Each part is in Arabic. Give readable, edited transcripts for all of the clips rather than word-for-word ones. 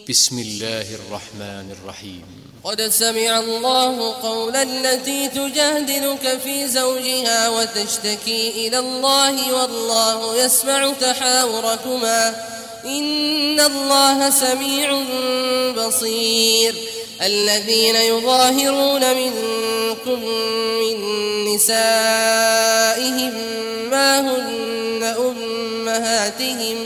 بسم الله الرحمن الرحيم. قد سمع الله قول التي تجادلك في زوجها وتشتكي إلى الله والله يسمع تحاوركما إن الله سميع بصير. الذين يظاهرون منكم من نسائهم ما هن أمهاتهم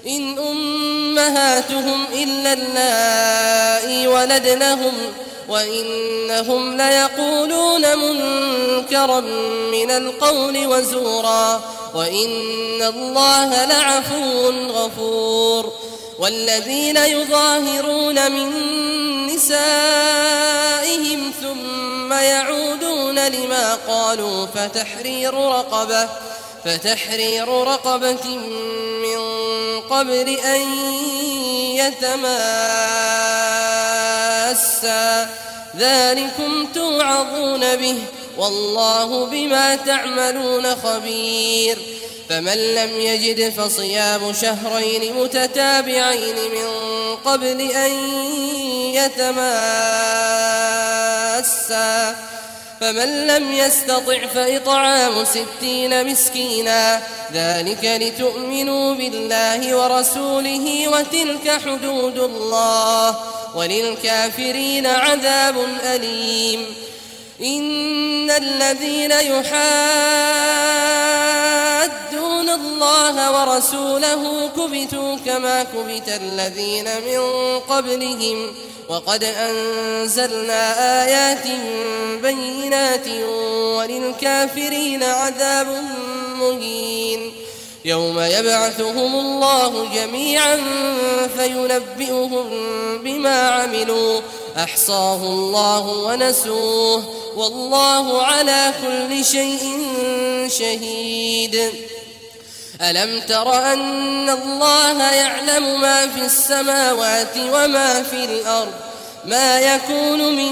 إن أمهاتهم إلا اللائي ولدنهم وإنهم ليقولون منكرا من القول وزورا وإن الله لعفو غفور. والذين يظاهرون من نسائهم ثم يعودون لما قالوا فتحرير رقبة من قبل أن يتماسا ذلكم توعظون به والله بما تعملون خبير. فمن لم يجد فصيام شهرين متتابعين من قبل أن يتماسا فمن لم يستطع فإطعام 60 مسكينا ذلك لتؤمنوا بالله ورسوله وتلك حدود الله وللكافرين عذاب أليم. إن الذين يحادون الله ورسوله كبتوا كما كبت الذين من قبلهم وقد أنزلنا آيات بينات وللكافرين عذاب مهين. يوم يبعثهم الله جميعا فينبئهم بما عملوا أحصاه الله ونسوه والله على كل شيء شهيد. ألم تر أن الله يعلم ما في السماوات وما في الأرض ما يكون من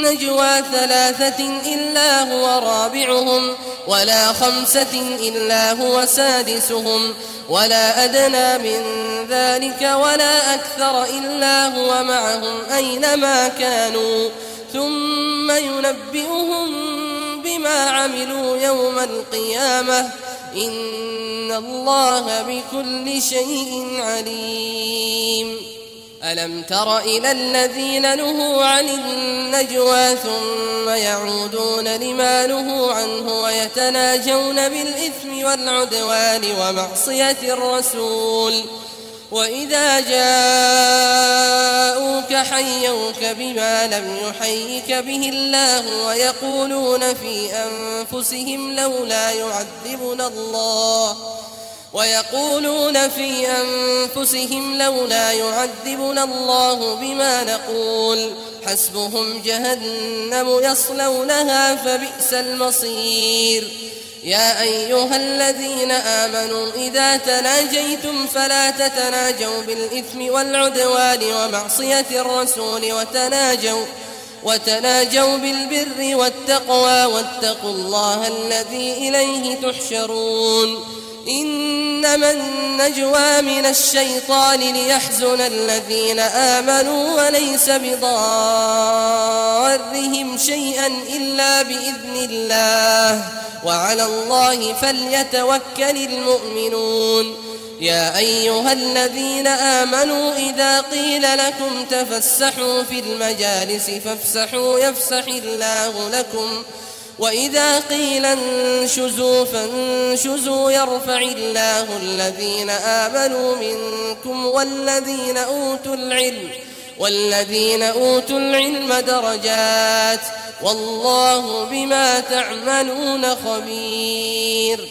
نجوى 3 إلا هو رابعهم ولا 5 إلا هو سادسهم ولا أدنى من ذلك ولا أكثر إلا هو معهم أينما كانوا ثم ينبئهم بما عملوا يوم القيامة إن الله بكل شيء عليم. ألم تر إلى الذين نهوا عن النجوى ثم يعودون لما نهوا عنه ويتناجون بالإثم والعدوان ومعصية الرسول وإذا جاءوك حيوك بما لم يحيك به الله ويقولون في أنفسهم لولا يعذبنا الله بما نقول حسبهم جهنم يصلونها فبئس المصير. يا أيها الذين آمنوا إذا تناجيتم فلا تتناجوا بالإثم والعدوان ومعصية الرسول وتناجوا بالبر والتقوى واتقوا الله الذي إليه تحشرون. إنما النجوى من الشيطان ليحزن الذين آمنوا وليس بضارهم شيئا إلا بإذن الله وعلى الله فليتوكل المؤمنون. يا أيها الذين آمنوا إذا قيل لكم تفسحوا في المجالس فافسحوا يفسح الله لكم وإذا قيل انشزوا فانشزوا يرفع الله الذين آمنوا منكم والذين أوتوا العلم درجات والله بما تعملون خبير.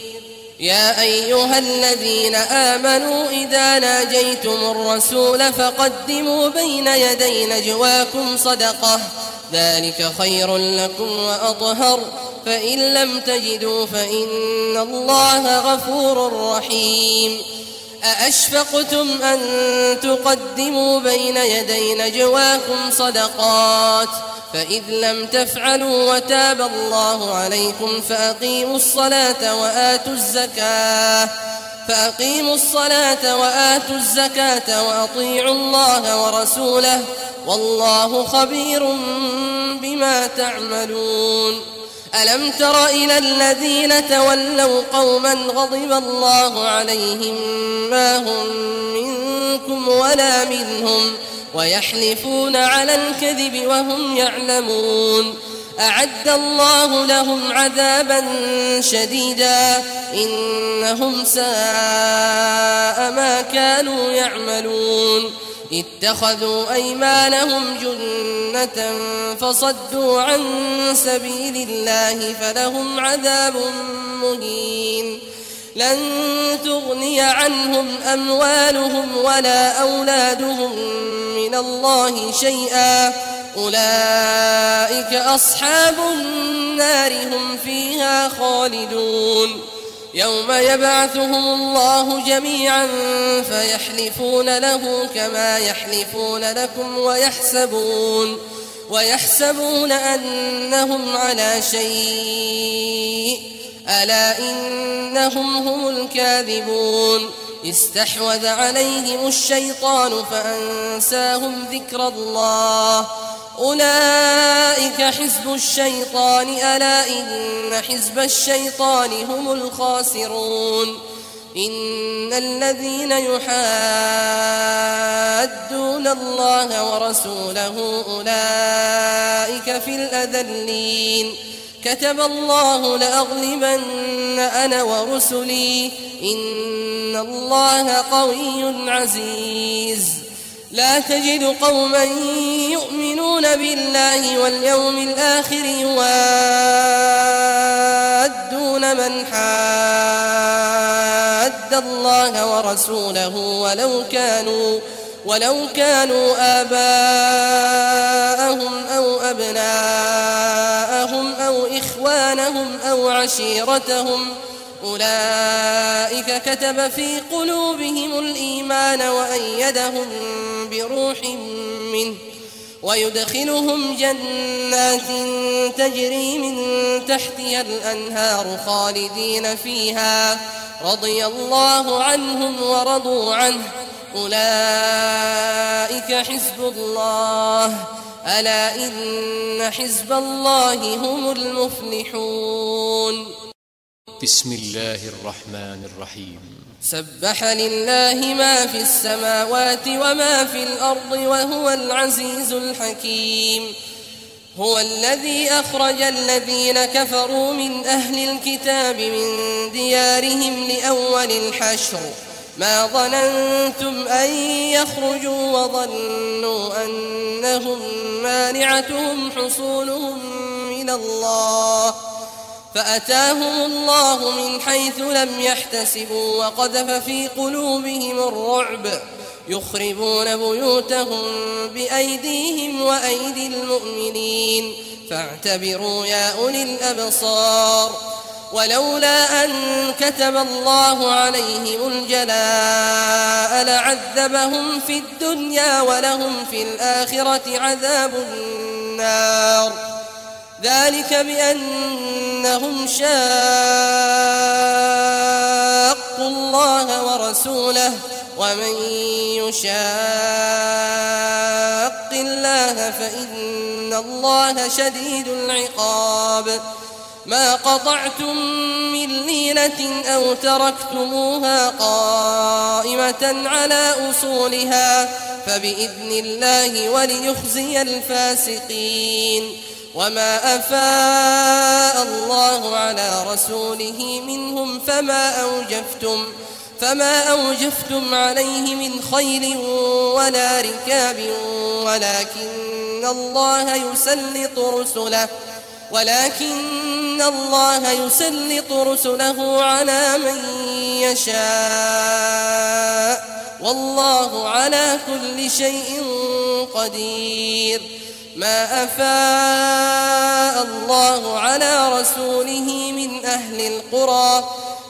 يا أيها الذين آمنوا إذا ناجيتم الرسول فقدموا بين يدي نجواكم صدقة ذلك خير لكم وأطهر فإن لم تجدوا فإن الله غفور رحيم. أأشفقتم أن تقدموا بين يدي نجواكم صدقات فإذ لم تفعلوا وتاب الله عليكم فأقيموا الصلاة وآتوا الزكاة فأقيموا الصلاة وآتوا الزكاة وأطيعوا الله ورسوله والله خبير بما تعملون. ألم تر إلى الذين تولوا قوما غضب الله عليهم ما هم منكم ولا منهم ويحلفون على الكذب وهم يعلمون أعد الله لهم عذابا شديدا إنهم ساء ما كانوا يعملون. اتخذوا أيمانهم جنة فصدوا عن سبيل الله فلهم عذاب مهين. لن تغني عنهم أموالهم ولا أولادهم من الله شيئا أولئك أصحاب النار هم فيها خالدون. يوم يبعثهم الله جميعا فيحلفون له كما يحلفون لكم ويحسبون أنهم على شيء ألا إنهم هم الكاذبون. استحوذ عليهم الشيطان فأنساهم ذكر الله أولئك حزب الشيطان ألا إن حزب الشيطان هم الخاسرون. إن الذين يحادون الله ورسوله أولئك في الأذلين. كتب الله لأغلبن أنا ورسلي إن الله قوي عزيز. لا تجد قوما يؤمنون بالله واليوم الآخر يوادون من حاد الله ورسوله ولو كانوا آباءهم أو أبناءهم أو إخوانهم أو عشيرتهم أولئك كتب في قلوبهم الإيمان وأيدهم بروح منه ويدخلهم جنات تجري من تحتها الأنهار خالدين فيها رضي الله عنهم ورضوا عنه أولئك حزب الله ألا إن حزب الله هم المفلحون. بسم الله الرحمن الرحيم. سبح لله ما في السماوات وما في الأرض وهو العزيز الحكيم. هو الذي أخرج الذين كفروا من أهل الكتاب من ديارهم لأول الحشر ما ظننتم أن يخرجوا وظنوا أنهم مانعتهم حصونهم من الله فأتاهم الله من حيث لم يحتسبوا وقذف في قلوبهم الرعب يخربون بيوتهم بأيديهم وأيدي المؤمنين فاعتبروا يا أولي الأبصار. ولولا أن كتب الله عليهم الجلاء لعذبهم في الدنيا ولهم في الآخرة عذاب النار ذلك بأنهم شاقوا الله ورسوله ومن يشاق الله فإن الله شديد العقاب. ما قطعتم من لينة أو تركتموها قائمة على أصولها فبإذن الله وليخزي الفاسقين. وما أفاء الله على رسوله منهم فما أوجفتم عليه من خيل ولا ركاب ولكن الله يسلط رسله على من يشاء والله على كل شيء قدير. ما أفاء الله على رسوله من أهل القرى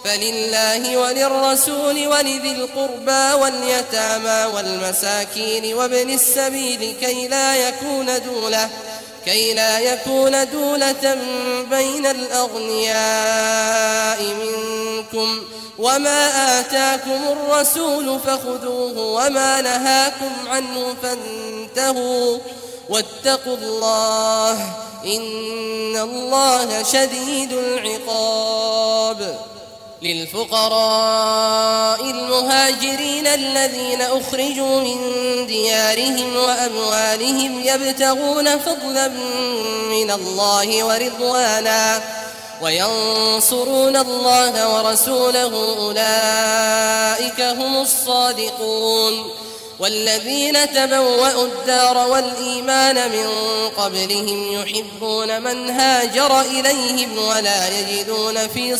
فلله وللرسول ولذي القربى واليتامى والمساكين وابن السبيل كي لا يكون دولة بين الأغنياء منكم وما آتاكم الرسول فخذوه وما نهاكم عنه فانتهوا واتقوا الله إن الله شديد العقاب. للفقراء المهاجرين الذين أخرجوا من ديارهم وأموالهم يبتغون فضلا من الله ورضوانا وينصرون الله ورسوله أولئك هم الصادقون. والذين تبوأوا الدار والإيمان من قبلهم يحبون من هاجر إليهم ولا يجدون في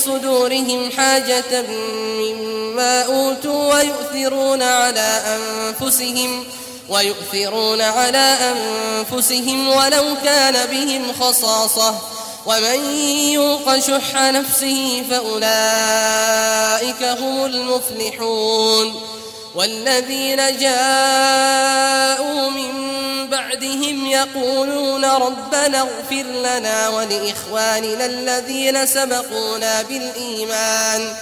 صدورهم حاجة مما أوتوا ويؤثرون على أنفسهم ولو كان بهم خصاصة ومن يوق شح نفسه فأولئك هم المفلحون. والذين جاءوا من بعدهم يقولون ربنا اغفر لنا ولإخواننا الذين سبقونا بالإيمان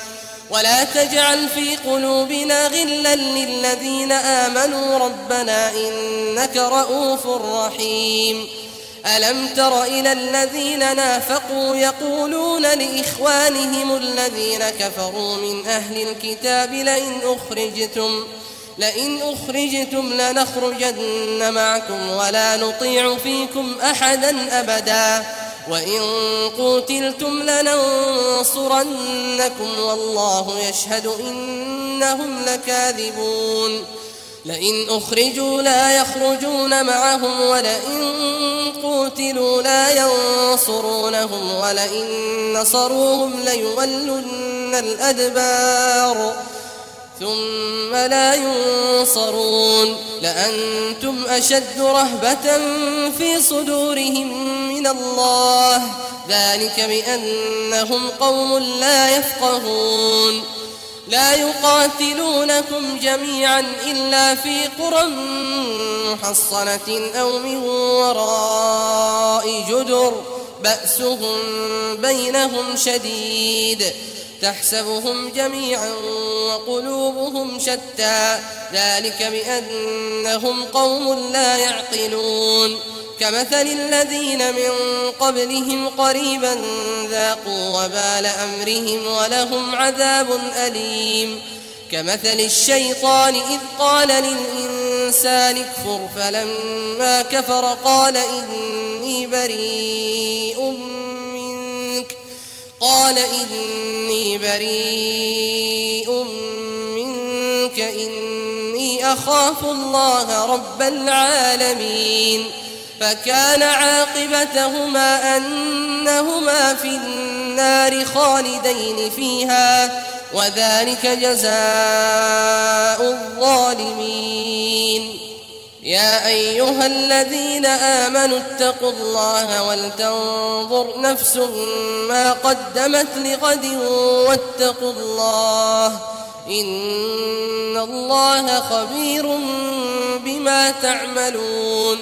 ولا تجعل في قلوبنا غلا للذين آمنوا ربنا إنك رؤوف رحيم. ألم تر إلى الذين نافقوا يقولون لإخوانهم الذين كفروا من أهل الكتاب لئن أخرجتم لنخرجن معكم ولا نطيع فيكم أحدا أبدا وإن قتلتم لننصرنكم والله يشهد إنهم لكاذبون. لئن أخرجوا لا يخرجون معهم ولئن قتلوا لا ينصرونهم ولئن نصروهم ليولن الأدبار ثم لا ينصرون. لأنتم أشد رهبة في صدورهم من الله ذلك بأنهم قوم لا يفقهون. لا يقاتلونكم جميعا إلا في قرى محصنة أو من وراء جدر بأسهم بينهم شديد تحسبهم جميعا وقلوبهم شتى ذلك بأنهم قوم لا يعقلون. كمثل الذين من قبلهم قريبا ذاقوا وبال أمرهم ولهم عذاب أليم. كمثل الشيطان إذ قال للإنسان اكفر فلما كفر قال إني بريء منك إني أخاف الله رب العالمين. فكان عاقبتهما أنهما في النار خالدين فيها وذلك جزاء الظالمين. يا أيها الذين آمنوا اتقوا الله ولتنظر نفس ما قدمت لغد واتقوا الله إن الله خبير بما تعملون.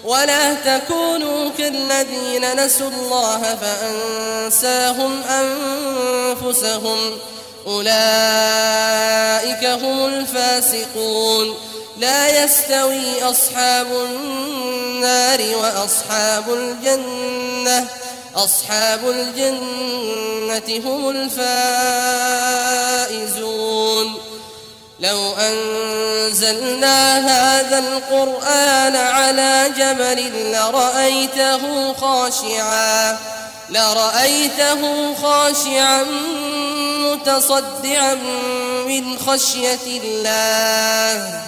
ولا تكونوا كالذين نسوا الله فأنساهم أنفسهم أولئك هم الفاسقون. لا يستوي أصحاب النار وأصحاب الجنة هم الفائزون. لو أنزلنا هذا القرآن على جبل لرأيته خاشعا متصدعا من خشية الله.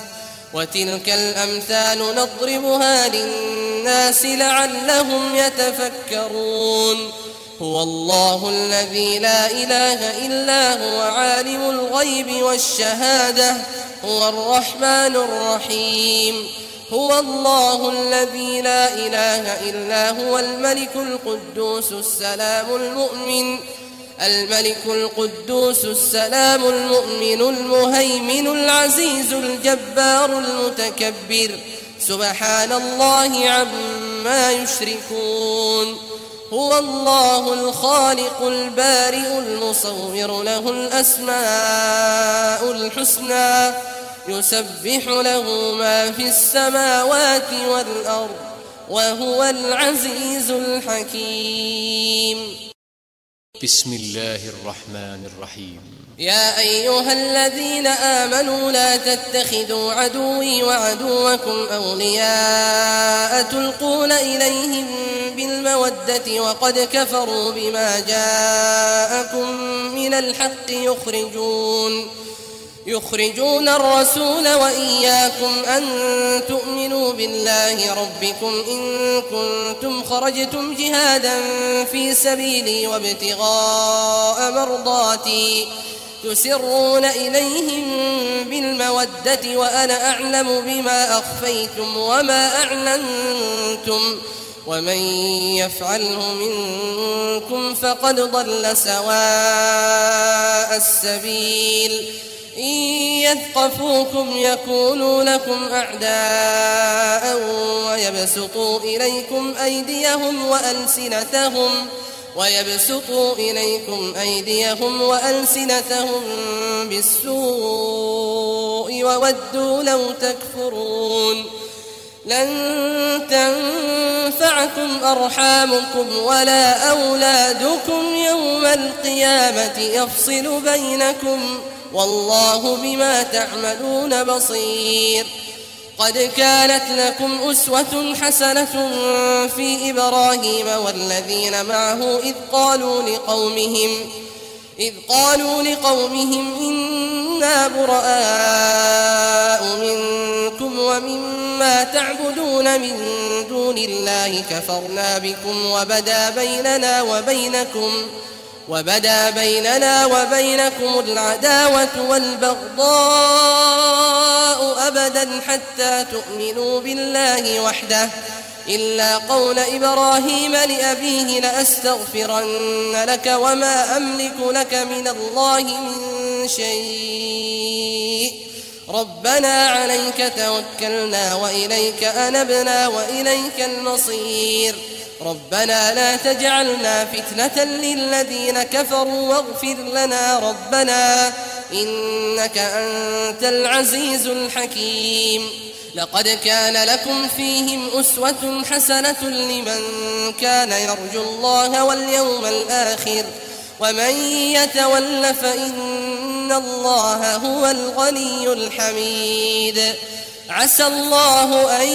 وتلك الأمثال نضربها للناس لعلهم يتفكرون. هو الله الذي لا إله إلا هو عالم الغيب والشهادة هو الرحمن الرحيم. هو الله الذي لا إله إلا هو الملك القدوس السلام الملك القدوس السلام المؤمن المهيمن العزيز الجبار المتكبر سبحان الله عما يشركون هو الله الخالق البارئ المصور له الأسماء الحسنى يسبح له ما في السماوات والأرض وهو العزيز الحكيم. بسم الله الرحمن الرحيم. يا أيها الذين آمنوا لا تتخذوا عدوي وعدوكم أولياء تلقون إليهم بالمودة وقد كفروا بما جاءكم من الحق يخرجون الرسول وإياكم أن تؤمنوا بالله ربكم إن كنتم خرجتم جهادا في سبيلي وابتغاء مرضاتي تسرون إليهم بالمودة وأنا أعلم بما أخفيتم وما أعلنتم ومن يفعله منكم فقد ضل سواء السبيل إن يثقفوكم يكونوا لكم أعداء ويبسطوا إليكم أيديهم وألسنتهم بالسوء وودوا لو تكفرون لن تنفعكم أرحامكم ولا أولادكم يوم القيامة يفصل بينكم والله بما تعملون بصير. قد كانت لكم أسوة حسنة في إبراهيم والذين معه إذ قالوا لقومهم إنا براء منكم ومما تعبدون من دون الله كفرنا بكم وبدا بيننا وبينكم العداوة والبغضاء أبدا حتى تؤمنوا بالله وحده إلا قول إبراهيم لأبيه لأستغفرن لك وما أملك لك من الله من شيء ربنا عليك توكلنا وإليك أنبنا وإليك المصير ربنا لا تجعلنا فتنة للذين كفروا واغفر لنا ربنا إنك أنت العزيز الحكيم. لقد كان لكم فيهم أسوة حسنة لمن كان يرجو الله واليوم الآخر ومن يتول فإن الله هو الغني الحميد. عسى الله أن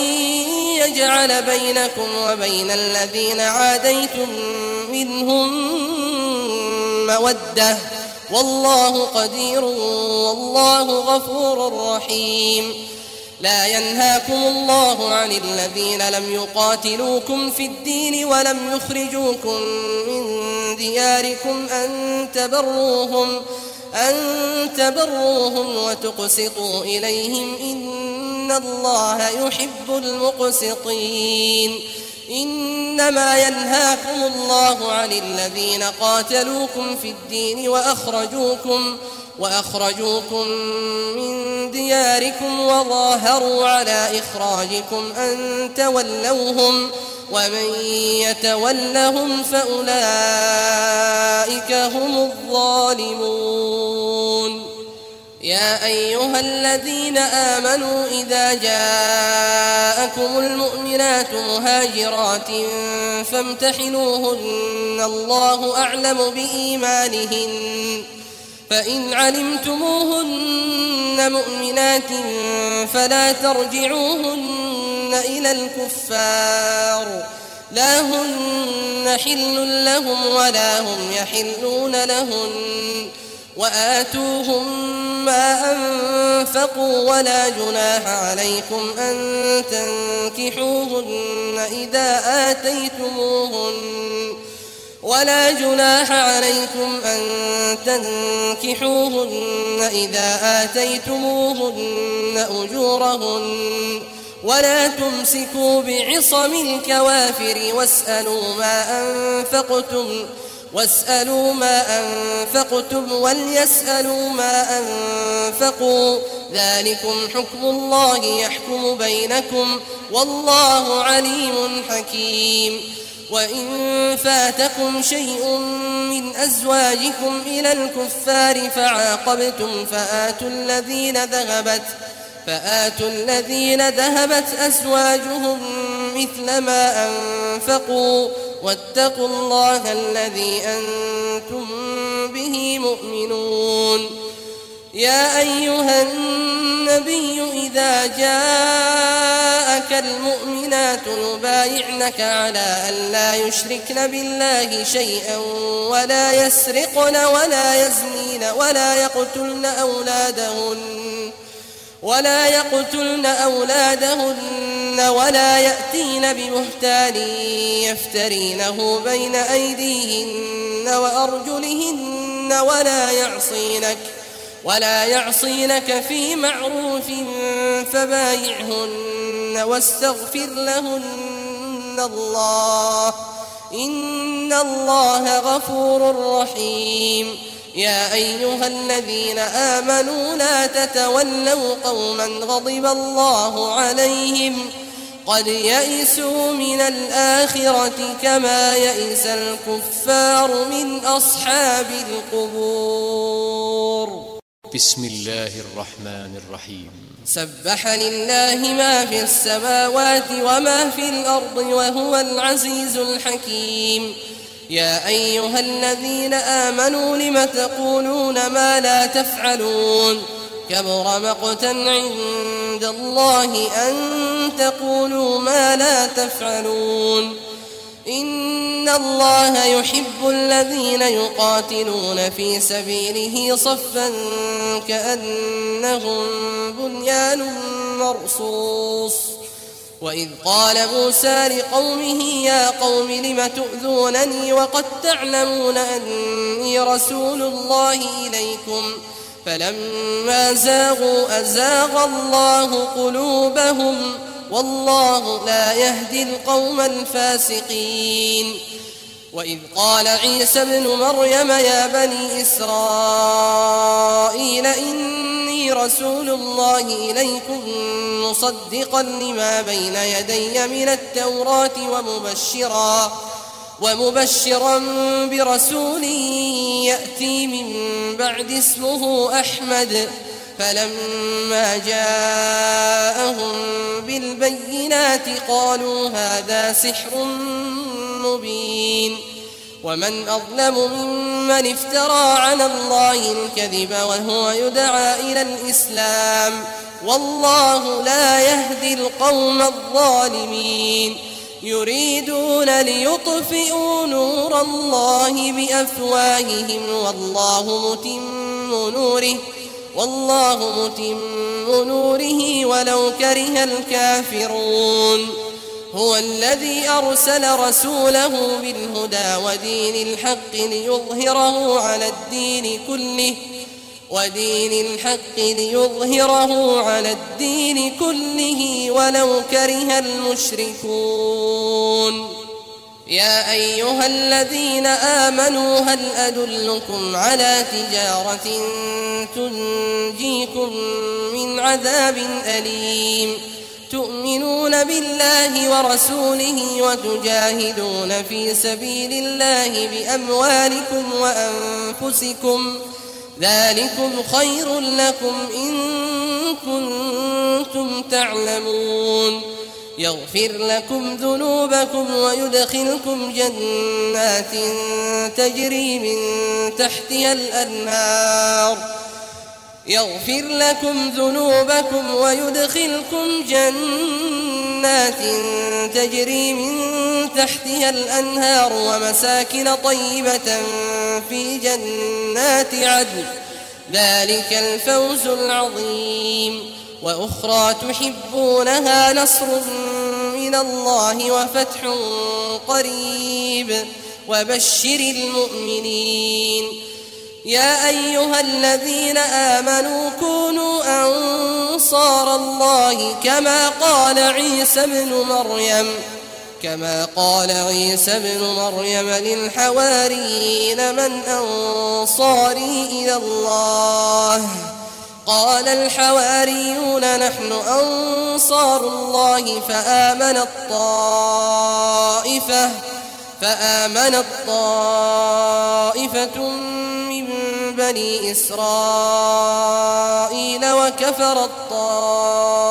يجعل بينكم وبين الذين عاديتم منهم مودة والله قدير والله غفور رحيم. لا ينهاكم الله عن الذين لم يقاتلوكم في الدين ولم يخرجوكم من دياركم أن تبروهم وتقسطوا إليهم إن الله يحب المقسطين. إنما ينهاكم الله عن الذين قاتلوكم في الدين وأخرجوكم من دياركم وظاهروا على إخراجكم أن تولوهم ومن يتولهم فأولئك هم الظالمون. يا أيها الذين آمنوا إذا جاءكم المؤمنات مهاجرات فامتحنوهن الله أعلم بإيمانهن فإن علمتموهن مؤمنات فلا ترجعوهن إلى الكفار لا هن حل لهم ولا هم يحلون لهن وآتوهم ما أنفقوا ولا جناح عليكم أن تنكحوهن إذا آتيتموهن أجورهن ولا تمسكوا بعصم الكوافر واسألوا ما أنفقتم وليسألوا ما أنفقوا ذلكم حكم الله يحكم بينكم والله عليم حكيم. وإن فاتكم شيء من أزواجكم إلى الكفار فعاقبتم فآتوا الذين ذهبت أزواجهم مثل ما أنفقوا واتقوا الله الذي أنتم به مؤمنون. يا أيها النبي إذا جاءك المؤمنات يبايعنك على أن لا يشركن بالله شيئا ولا يسرقن ولا يزنين ولا يقتلن أولادهن ولا يأتين ببهتان يفترينه بين أيديهن وأرجلهن ولا يعصينك في معروف فبايعهن واستغفر لهن الله إن الله غفور رحيم. يا أيها الذين آمنوا لا تتولوا قوما غضب الله عليهم قد يئسوا من الآخرة كما يئس الكفار من أصحاب القبور. بسم الله الرحمن الرحيم. سبح لله ما في السماوات وما في الأرض وهو العزيز الحكيم. يا أيها الذين آمنوا لم تقولون ما لا تفعلون كبر مقتا عند الله أن تقولوا ما لا تفعلون. إن الله يحب الذين يقاتلون في سبيله صفا كأنهم بنيان مرصوص. وإذ قال موسى لقومه يا قوم لم تؤذونني وقد تعلمون أني رسول الله إليكم فلما زاغوا أزاغ الله قلوبهم والله لا يهدي القوم الفاسقين. وإذ قال عيسى ابن مريم يا بني إسرائيل إني رسول الله إليكم مصدقا لما بين يدي من التوراة ومبشرا برسول يأتي من بعد اسمه أحمد. فلما جاءهم بالبينات قالوا هذا سحر مبين. ومن أظلم ممن افترى على الله الكذب وهو يدعى إلى الإسلام والله لا يهدي القوم الظالمين. يريدون ليطفئوا نور الله بأفواههم والله متم نوره ولو كره الكافرون. هو الذي أرسل رسوله بالهدى ودين الحق ليظهره على الدين كله ولو كره المشركون. يا أيها الذين آمنوا هل أدلكم على تجارة تنجيكم من عذاب أليم تؤمنون بالله ورسوله وتجاهدون في سبيل الله بأموالكم وأنفسكم ذلكم خير لكم إن كنتم تعلمون. يغفر لكم ذنوبكم ويدخلكم جنات تجري من تحتها الأنهار ومساكن طيبة في جنات عدن ذلك الفوز العظيم. وأخرى تحبونها نصر من الله وفتح قريب وبشر المؤمنين. يا أيها الذين آمنوا كونوا أنصار الله كما كما قال عيسى ابن مريم للحواريين من أنصاري إلى الله قال الحواريون نحن أنصار الله فآمنت طائفة من بني إسرائيل وكفرت طائفة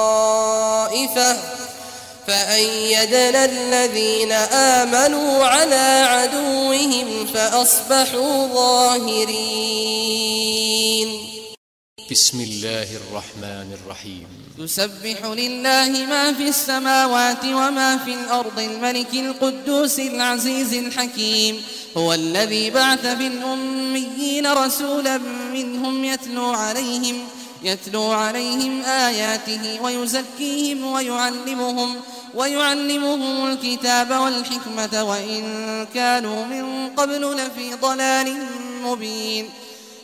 فأيدنا الذين آمنوا على عدوهم فأصبحوا ظاهرين. بسم الله الرحمن الرحيم. يسبح لله ما في السماوات وما في الأرض الملك القدوس العزيز الحكيم. هو الذي بعث في الأميين رسولا منهم يتلو عليهم آياته ويزكيهم ويعلمهم الكتاب والحكمة وإن كانوا من قبل لفي ضلال مبين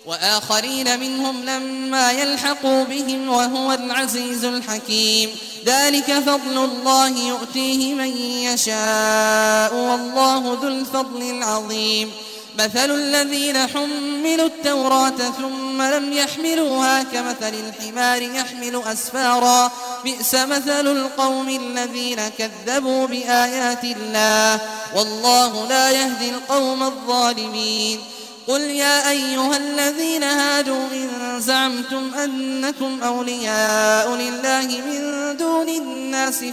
وآخرين منهم لما يلحقوا بهم وهو العزيز الحكيم. ذلك فضل الله يؤتيه من يشاء والله ذو الفضل العظيم. مثل الذين حملوا التوراة ثم لم يحملوها كمثل الحمار يحمل أسفارا بئس مثل القوم الذين كذبوا بآيات الله والله لا يهدي القوم الظالمين. قل يا أيها الذين هادوا إن زعمتم أنكم أولياء لله من دون الناس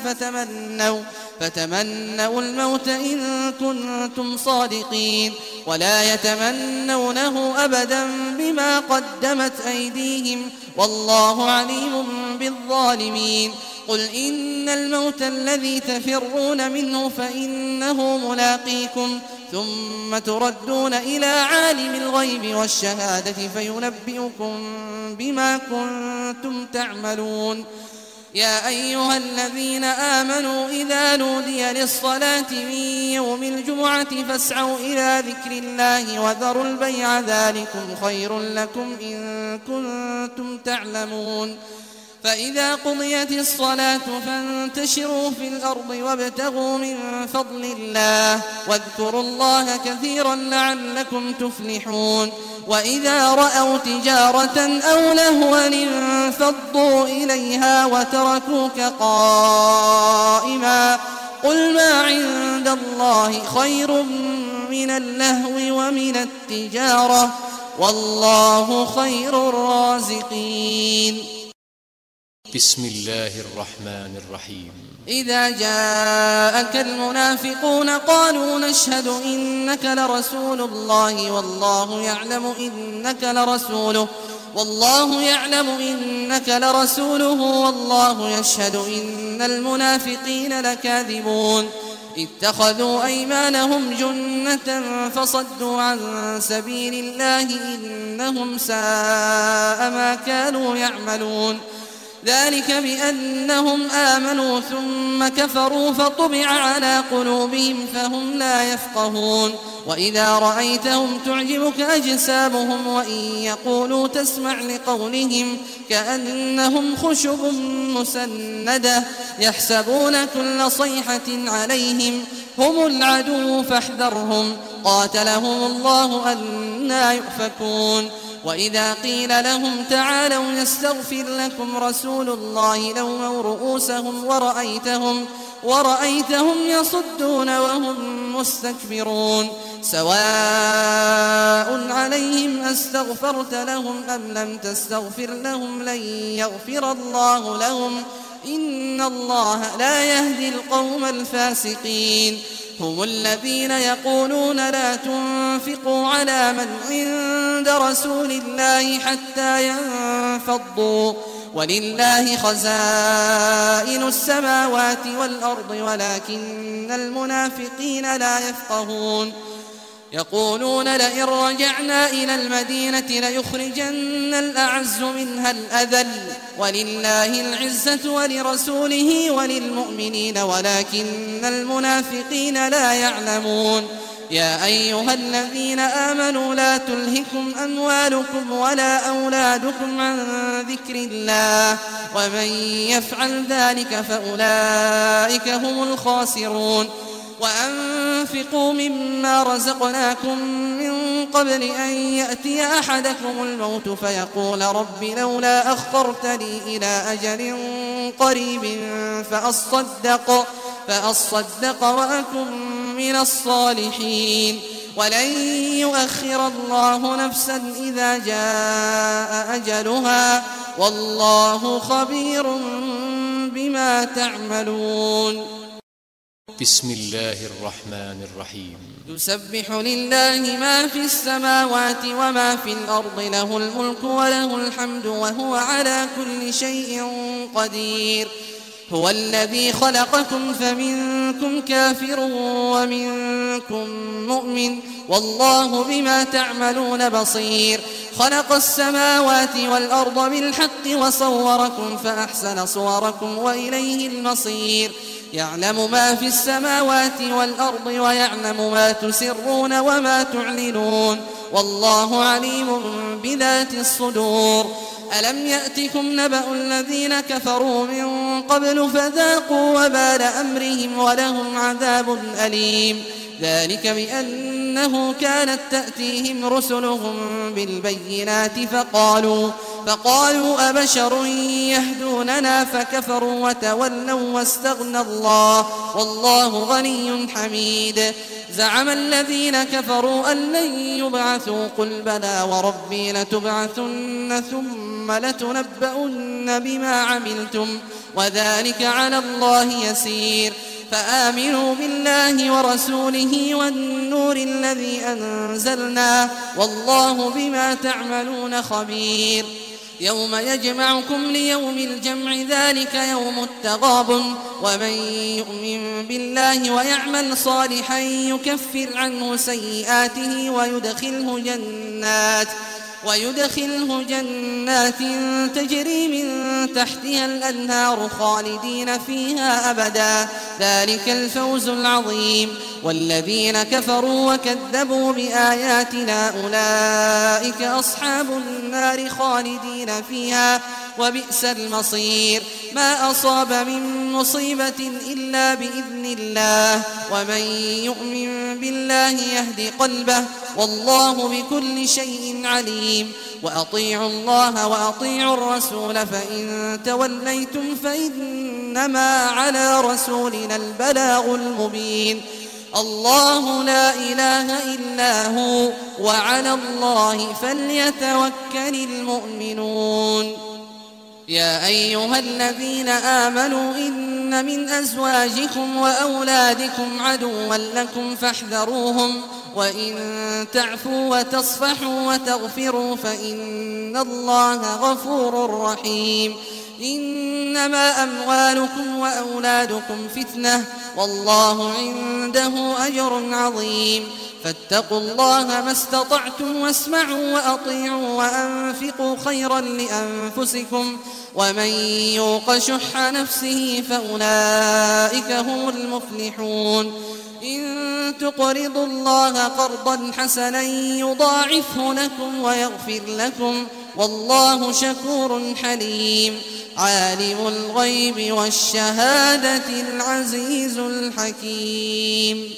فتمنوا الموت إن كنتم صادقين ولا يتمنونه أبدا بما قدمت أيديهم والله عليم بالظالمين. قل إن الموت الذي تفرون منه فإنه ملاقيكم ثم تردون إلى عالم الغيب والشهادة فينبئكم بما كنتم تعملون. يا أيها الذين آمنوا إذا نودي للصلاة من يوم الجمعة فاسعوا إلى ذكر الله وذروا البيع ذلكم خير لكم إن كنتم تعلمون. فإذا قضيت الصلاة فانتشروا في الأرض وابتغوا من فضل الله واذكروا الله كثيرا لعلكم تفلحون. وإذا رأوا تجارة أو لهوا انفضوا إليها وتركوك قائما قل ما عند الله خير من اللهو ومن التجارة والله خير الرازقين. بسم الله الرحمن الرحيم. إذا جاءك المنافقون قالوا نشهد إنك لرسول الله والله يعلم إنك لرسوله والله يشهد إن المنافقين لكاذبون. اتخذوا أيمانهم جنة فصدوا عن سبيل الله إنهم ساء ما كانوا يعملون. ذلك بأنهم آمنوا ثم كفروا فطبع على قلوبهم فهم لا يفقهون. وإذا رأيتهم تعجبك أجسامهم وإن يقولوا تسمع لقولهم كأنهم خشب مسندة يحسبون كل صيحة عليهم هم العدو فاحذرهم قاتلهم الله أنى يؤفكون. وإذا قيل لهم تعالوا يستغفر لكم رسول الله لووا رؤوسهم ورأيتهم يصدون وهم مستكبرون. سواء عليهم أستغفرت لهم أم لم تستغفر لهم لن يغفر الله لهم إن الله لا يهدي القوم الفاسقين. هم الذين يقولون لا تنفقوا على من عند رسول الله حتى ينفضوا ولله خزائن السماوات والأرض ولكن المنافقين لا يفقهون. يقولون لئن رجعنا إلى المدينة ليخرجن الأعز منها الأذل ولله العزة ولرسوله وللمؤمنين ولكن المنافقين لا يعلمون. يا أيها الذين آمنوا لا تلهكم أموالكم ولا أولادكم عن ذكر الله ومن يفعل ذلك فأولئك هم الخاسرون. وأنفقوا مما رزقناكم من قبل أن يأتي أحدكم الموت فيقول رب لولا أخرتني إلى أجل قريب فأصدق وأكن من الصالحين ولن يؤخر الله نفسا إذا جاء أجلها والله خبير بما تعملون. بسم الله الرحمن الرحيم. يسبح لله ما في السماوات وما في الأرض له الملك وله الحمد وهو على كل شيء قدير. هو الذي خلقكم فمنكم كافر ومنكم مؤمن والله بما تعملون بصير. خلق السماوات والأرض بالحق وصوركم فأحسن صوركم وإليه المصير. يعلم ما في السماوات والأرض ويعلم ما تسرون وما تعلنون والله عليم بذات الصدور. ألم يأتكم نبأ الذين كفروا من قبل فذاقوا وبال أمرهم ولهم عذاب أليم. ذلك بأنه كانت تأتيهم رسلهم بالبينات فقالوا أبشر يهدوننا فكفروا وتولوا واستغنى الله والله غني حميد. زعم الذين كفروا أن لن يبعثوا قل بلى وربي لتبعثن ثم لتنبؤن بما عملتم وذلك على الله يسير. فآمنوا بالله ورسوله والنور الذي أنزلنا والله بما تعملون خبير. يوم يجمعكم ليوم الجمع ذلك يوم التغابن ومن يؤمن بالله ويعمل صالحا يكفر عنه سيئاته ويدخله جنات تجري من تحتها الأنهار خالدين فيها أبدا ذلك الفوز العظيم. والذين كفروا وكذبوا بآياتنا أولئك أصحاب النار خالدين فيها وبئس المصير. ما أصاب من مصيبة إلا بإذن الله ومن يؤمن بالله يهد قلبه والله بكل شيء عليم. وأطيعوا الله وأطيعوا الرسول فإن توليتم فإنما على رسولنا البلاغ المبين. الله لا إله إلا هو وعلى الله فليتوكل المؤمنون. يا أيها الذين آمنوا إن من أزواجكم وأولادكم عدوا لكم فاحذروهم وإن تعفوا وتصفحوا وتغفروا فإن الله غفور رحيم. إنما أموالكم وأولادكم فتنة والله عنده أجر عظيم. فاتقوا الله ما استطعتم واسمعوا وأطيعوا وأنفقوا خيرا لأنفسكم ومن يوق شح نفسه فأولئك هم المفلحون. إن تقرضوا الله قرضا حسنا يضاعفه لكم ويغفر لكم والله شكور حليم. عالم الغيب والشهادة العزيز الحكيم.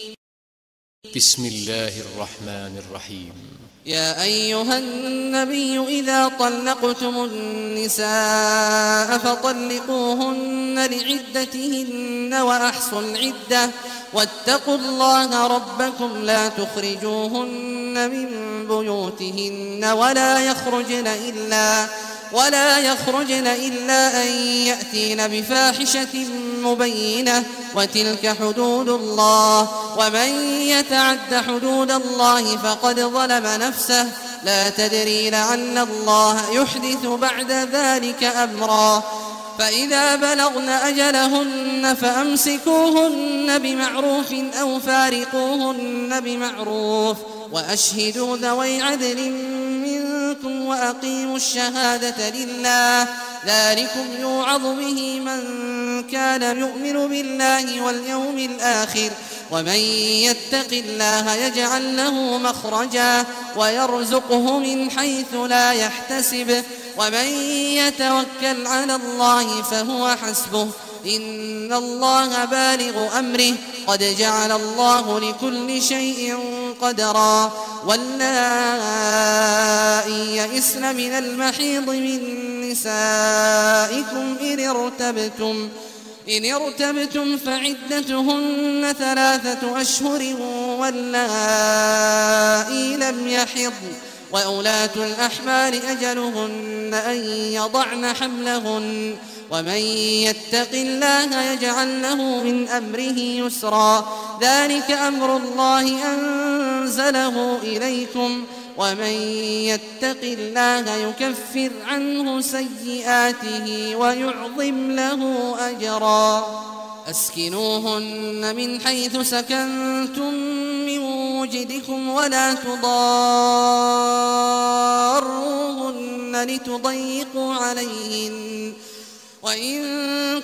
بسم الله الرحمن الرحيم. يا أيها النبي إذا طلقتم النساء فطلقوهن لعدتهن وأحصوا العدة واتقوا الله ربكم لا تخرجوهن من بيوتهن ولا يخرجن إلا أن يأتين بفاحشة مبينة وتلك حدود الله ومن يتعد حدود الله فقد ظلم نفسه لا تدري لعل الله يحدث بعد ذلك أمرا. فإذا بلغن أجلهن فأمسكوهن بمعروف أو فارقوهن بمعروف وأشهدوا ذوي عدل منكم وأقيموا الشهادة لله ذلكم يوعظ به من كان يؤمن بالله واليوم الآخر ومن يتق الله يجعل له مخرجا ويرزقه من حيث لا يحتسب ومن يتوكل على الله فهو حسبه إن الله بالغ أمره قد جعل الله لكل شيء قدرا واللائي يئسن من المحيض من نسائكم إن ارتبتم فعدتهن 3 أشهر واللائي لم يحضن وأولاة الأحمال أجلهن أن يضعن حملهن ومن يتق الله يجعل له من أمره يسرا ذلك أمر الله أنزله إليكم ومن يتق الله يكفر عنه سيئاته ويعظم له أجرا أسكنوهن من حيث سكنتم من وجدكم ولا تضاروهن لتضيقوا عليهن وإن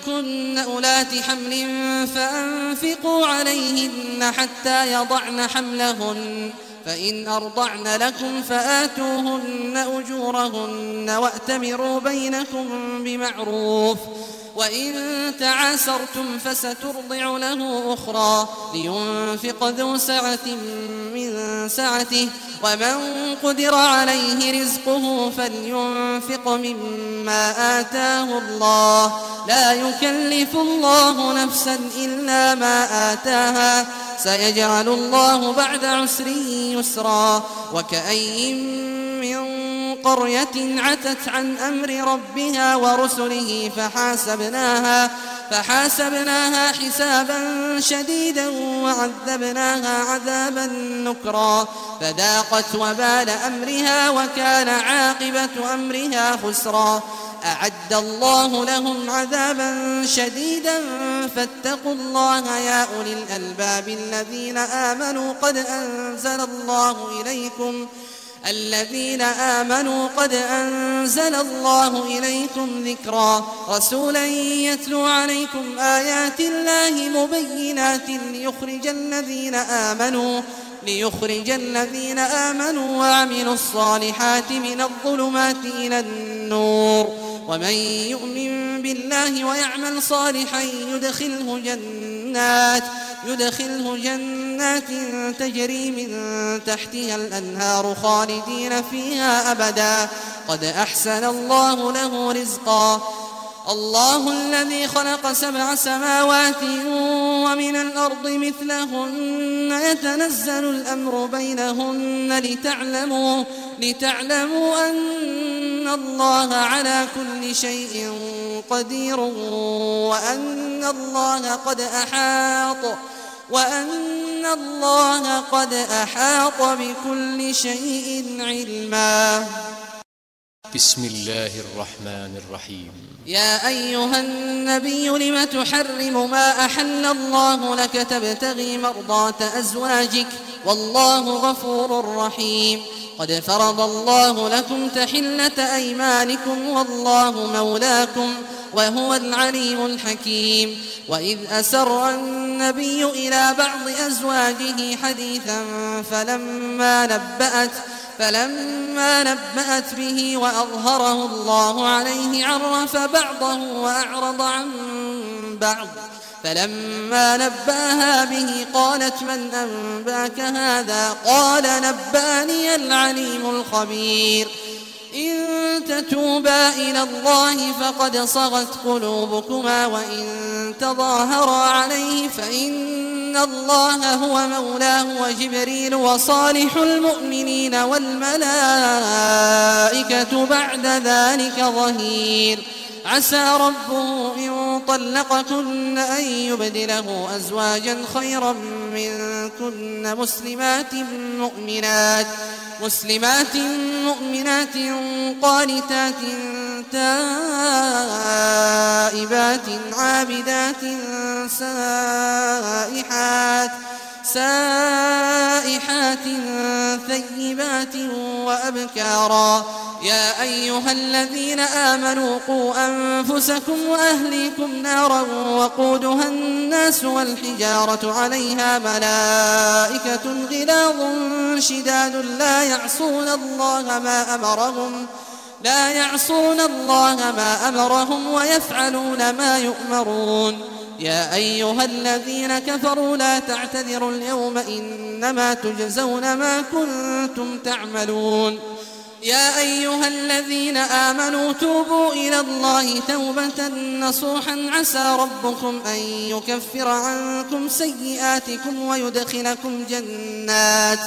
كن أولات حمل فأنفقوا عليهن حتى يضعن حملهن فإن أرضعن لكم فآتوهن أجورهن وأتمروا بينكم بمعروف وإن تعاسرتم فسترضع له أخرى لينفق ذو سعة من سعته ومن قدر عليه رزقه فلينفق مما آتاه الله لا يكلف الله نفسا إلا ما آتاها سيجعل الله بعد عسر يسرا وكأي من قرية عتت عن أمر ربها ورسله فحاسبناها حسابا شديدا وعذبناها عذابا نكرا فذاقت وبال أمرها وكان عاقبة أمرها خسرا أعد الله لهم عذابا شديدا فاتقوا الله يا أولي الألباب الذين آمنوا قد أنزل الله إليكم ذكرا رسولا يتلو عليكم آيات الله مبينات ليخرج الذين آمنوا وعملوا الصالحات من الظلمات إلى النور ومن يؤمن بالله ويعمل صالحا يدخله جنات تجري من تحتها الأنهار خالدين فيها أبدا قد أحسن الله له رزقا الله الذي خلق 7 سماوات ومن الأرض مثلهن يتنزل الأمر بينهن لتعلموا أن الله على كل شيء قدير وأن الله قد أحاط بكل شيء علما بسم الله الرحمن الرحيم يا أيها النبي لم تحرم ما أحل الله لك تبتغي مرضات أزواجك والله غفور رحيم قد فرض الله لكم تحلة أيمانكم والله مولاكم وهو العليم الحكيم وإذ أسر النبي إلى بعض أزواجه حديثا فلما نبأت به وأظهره الله عليه عرف بعضه وأعرض عن بعض فلما نبأها به قالت من أنبأك هذا قال نبأني العليم الخبير إن تتوبا إلى الله فقد صغت قلوبكما وإن تظاهرا عليه فإن الله هو مولاه وجبريل وصالح المؤمنين والملائكة بعد ذلك ظهير عسى ربه إن طلقكن أن يبدله أزواجا خيرا منكن مسلمات مؤمنات قانتات تائبات عابدات سائحات ثيبات وأبكارا يا أيها الذين آمنوا قوا أنفسكم وأهليكم نارا وقودها الناس والحجارة عليها ملائكة غلاظ شداد لا لا يعصون الله ما أمرهم ويفعلون ما يؤمرون يا أيها الذين كفروا لا تعتذروا اليوم إنما تجزون ما كنتم تعملون يا أيها الذين آمنوا توبوا إلى الله توبة نصوحا عسى ربكم أن يكفر عنكم سيئاتكم ويدخلكم جنات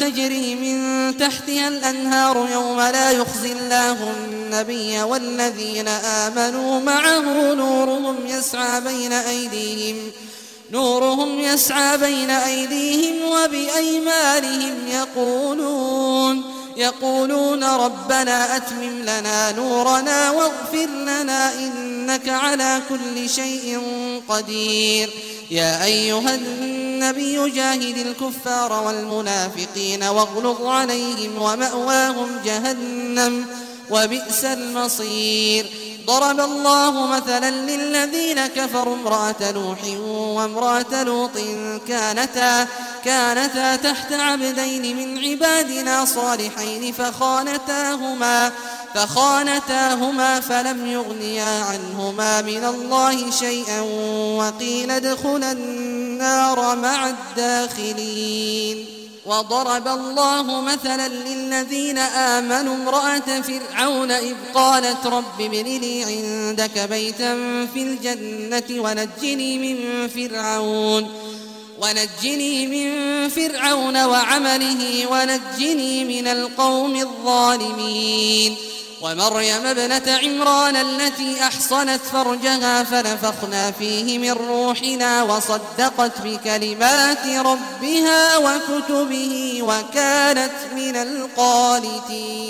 تجري من تحتها الأنهار يوم لا يخزي الله النبي والذين آمنوا معه نورهم يسعى بين أيديهم وبأيمانهم يقولون ربنا أتمم لنا نورنا واغفر لنا إنك على كل شيء قدير يا أيها النبي جاهد الكفار والمنافقين واغلظ عليهم ومأواهم جهنم وبئس المصير ضرب الله مثلا للذين كفروا امرأة نوح وامرأة لوط كانتا تحت عبدين من عبادنا صالحين فخانتاهما فلم يغنيا عنهما من الله شيئا وقيل ادخلا النار مع الداخلين وضرب الله مثلا للذين آمنوا امرأة فرعون إذ قالت رب ابن لي عندك بيتا في الجنة ونجني من فرعون وعمله ونجني من القوم الظالمين ومريم ابنة عمران التي أحصنت فرجها فنفخنا فيه من روحنا وصدقت بكلمات ربها وكتبه وكانت من القانتين